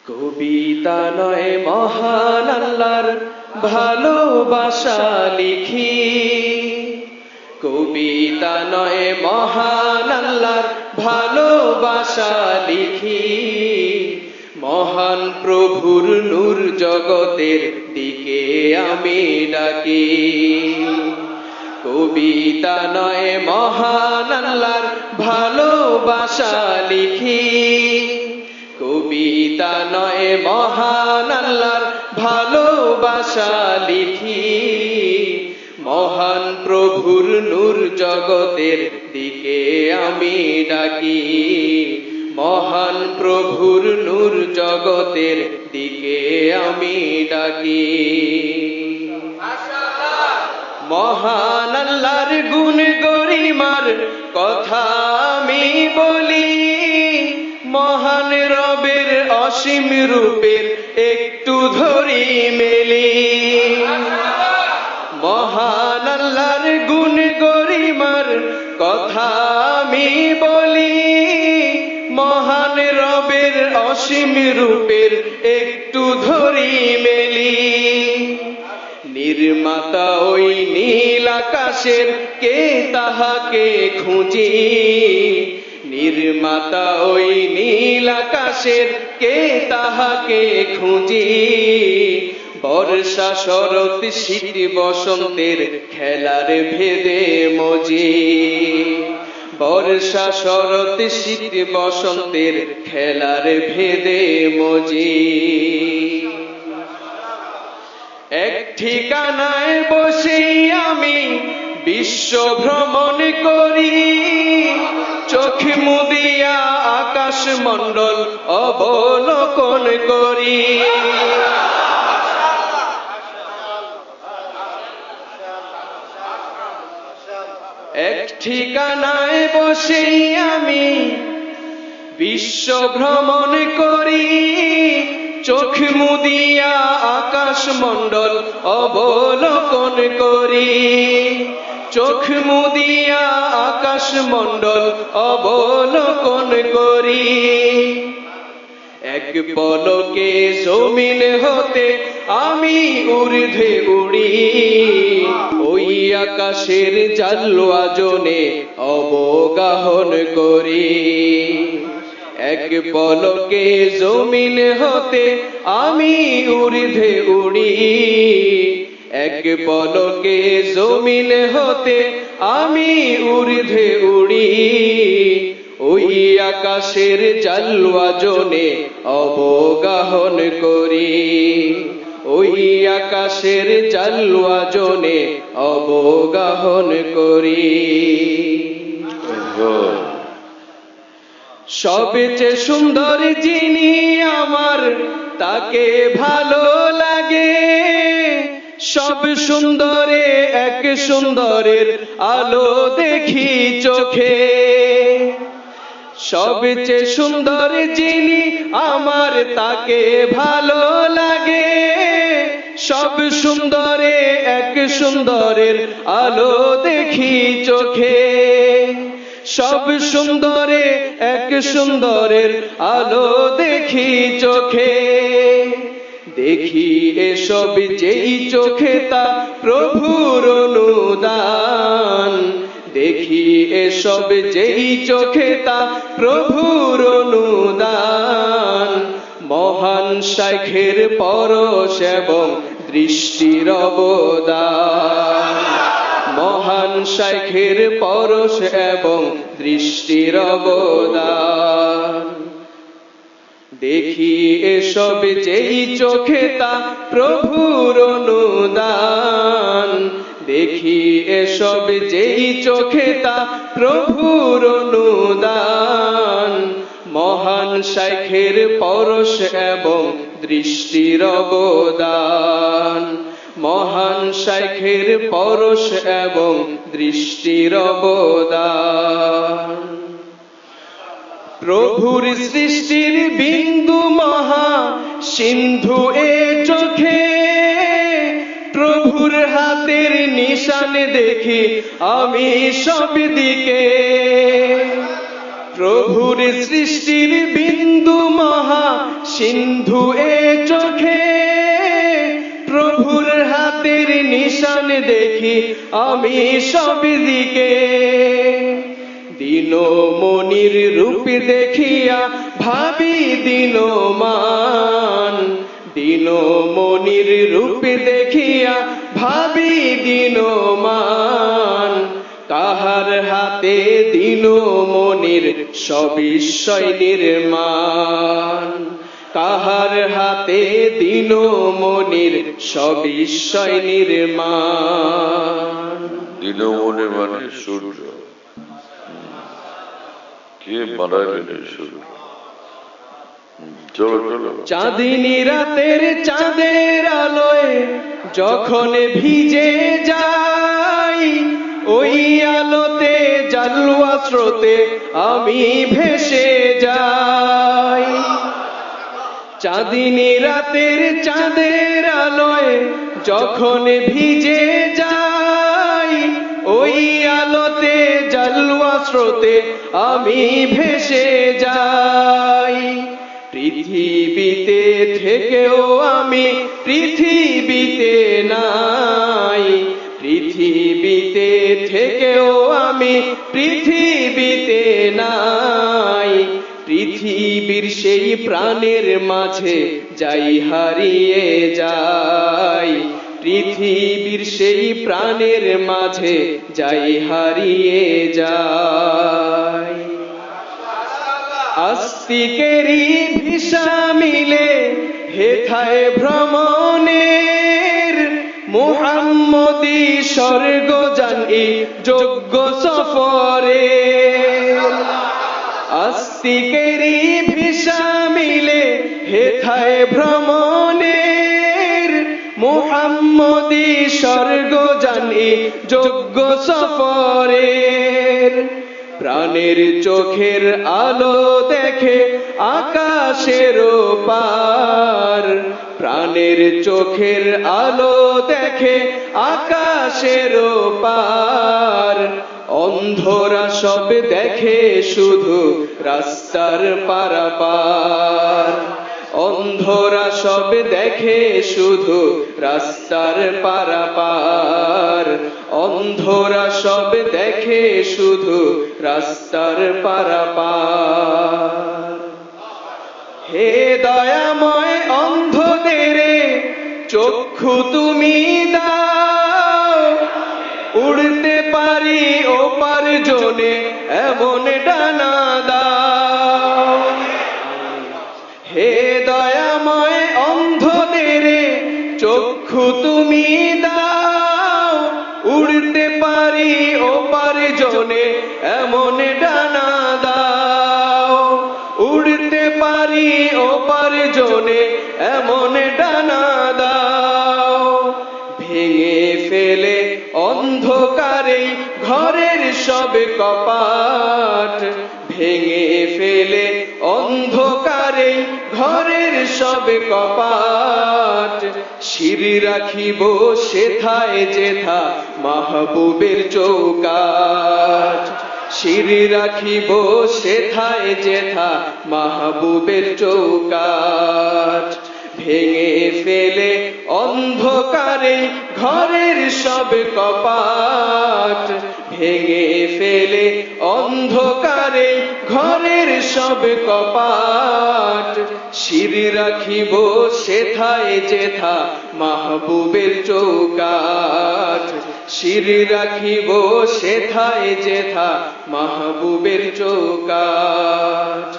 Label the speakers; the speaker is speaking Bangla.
Speaker 1: কবিতা নয় মহান আল্লাহর ভালোবাসা লিখি, কবিতা নয় মহান আল্লাহর ভালোবাসা লিখি, মহান প্রভুর নূর জগতের দিকে আমি ডাকি। কবিতা নয় মহান আল্লাহর ভালোবাসা লিখি, কবিতা নয় মহান আল্লাহর ভালোবাসা লিখি, মহান প্রভুর নূর জগতের দিকে আমি ডাকি, মহান প্রভুর নূর জগতের দিকে আমি ডাকি। মহান আল্লাহর গুণ গরিমার কথা আমি বলি, মহান রবের অসীম রূপের একটু ধরি মেলি। মহান আল্লাহর গুণ গরিমার কথা আমি বলি, মহান রবের অসীম রূপের একটু ধরি মেলি। নির্মাতা ওই নীল আকাশের কে তাহাকে খুঁজি, নির্মাতা ওই নীল আকাশের কে তাহাকে খুঁজি, বর্ষা শরৎ শীত বসন্তের খেলার ভেদে মজি, বর্ষা শরৎ শীত বসন্তের খেলার ভেদে মজি। এক ঠিকানায় বসে আমি বিশ্ব ভ্রমণ করি, চোখ মুদিয়া আকাশ মণ্ডল অবলোকন করি। এক ঠিকানায় বসে আমি বিশ্ব ভ্রমণ করি, চোখ মুদিয়া আকাশ মণ্ডল অবলোকন করি, চোখ মুদিয়া আকাশ মণ্ডল অবলোকন করি। এক পলকে জমিন হতে আমি ঊর্ধ্বে উড়ি, ওই আকাশের জালওয়া জনে অবগাহন করি। এক পলকে জমিন হতে আমি ঊর্ধ্বে উড়ি, এক পলকে জমিন হতে আমি ঊর্ধ্বে উড়ি, ওই আকাশের জালওয়া জনে অবগাহন করি, ওই আকাশের জালওয়া জনে অবগাহন করি। সবচেয়ে সুন্দর যিনি আমার তাকে ভালো লাগে, সব সুন্দরে এক সুন্দরের আলো দেখি চোখে। সবচেয়ে সুন্দর যিনি আমার তাকে ভালো লাগে, সব সুন্দরে এক সুন্দরের আলো দেখি চোখে। সব সুন্দরে এক সুন্দরের আলো দেখি চোখে। দেখি এসব যেই চোখে তা প্রভুর অনুদান, দেখি এসব যেই চোখে তা প্রভুর অনুদান, মহান শাইখের পরশ এবং দৃষ্টির অবদান, মহান শাইখের পরশ এবং দৃষ্টির অবদান। দেখি এসব যেই চোখে তা প্রভুর অনুদান, দেখি এসব যেই চোখে তা প্রভুর অনুদান, মহান শাইখের পরশ এবং দৃষ্টির অবদান, মহান শাইখের পরশ এবং দৃষ্টির অবদান। প্রভুর সৃষ্টির বিন্দু মহা সিন্ধু এ চোখে, প্রভুর হাতের নিশান দেখি আমি সব দিকে। প্রভুর সৃষ্টির বিন্দু মহা সিন্ধু এ চোখে প্রভুর হাতের নিশান দেখি আমি সব দিকে দিনমণির রূপ দেখিয়া ভাবি দিনমান দিনমণির রূপ দেখিয়া ভাবি দিনমান কাহার হাতে দিনমণির সবিস্ময় নির্মাণ কাহার হাতে দিনমণির সবিস্ময় নির্মাণ
Speaker 2: দিনমণি মানে সূর্য কে বানাইলেন সূর্য চলো চলো
Speaker 1: চাঁদিনী রাতের চাঁদের আলোয় যখন ভিজে যাই ওই আলোতে জালুয়া স্রোতে আমি ভেসে যাই চাঁদিনী রাতের চাঁদের আলোয় যখন ভিজে যাই ওই আলোতে জালুয়া স্রোতে আমি ভেসে যাই পৃথিবীতে থেকেও আমি পৃথিবীতে নাই পৃথিবীতে থেকেও আমি পৃথিবীতে নাই পৃথিবীর সেই প্রাণের মাঝে যাই হারিয়ে যাই পৃথিবীর সেই প্রাণের মাঝে যাই হারিয়ে যাই আস্তিকেরই ভিসা মিলে হেথায় ভ্রমণের মুহাম্মদী স্বর্গ জানি যোগ্য সফরে আস্তিকেরই ভিসা মিলে হেথায় ভ্রমণের মুহাম্মদী স্বর্গ জানি যোগ্য সফরের প্রাণের চোখের আলো দেখে আকাশের পার প্রাণের চোখের আলো দেখে আকাশের পার অন্ধরা সব দেখে শুধু রাস্তার পারাপার অন্ধরা সব দেখে শুধু রাস্তার পারাপার অন্ধরা সব দেখে শুধু রাস্তার পারাপার হে দয়াময় অন্ধদের চক্ষু তুমি দাও উড়তে পারি ওপার জনে এমন ডানা দাও হে দয়াময় অন্ধদের চক্ষু তুমি দাও উড়তে পারি ওপার জনে এমন ডানা দাও উড়তে পারি ওপার জনে এমন ডানা দাও ভেঙে ফেলে অন্ধকারে ঘরের সব কপাট ভেঙে ফেলে অন্ধকারে ঘরের সব কপাট শির রাখিব সেথায় যেথা মাহবুবের চৌকাঠ শির রাখিব সেথায় যেথা মাহবুবের চৌকাঠ ভেঙে ফেলে অন্ধকারে ঘরের সব কপাট ভেঙে ফেলে অন্ধকারে ঘরের সব কপাট শির রাখিব সেথায় যেথা মাহবুবের চৌকাঠ শির রাখিব সেথায় যেথা মাহবুবের চৌকাঠ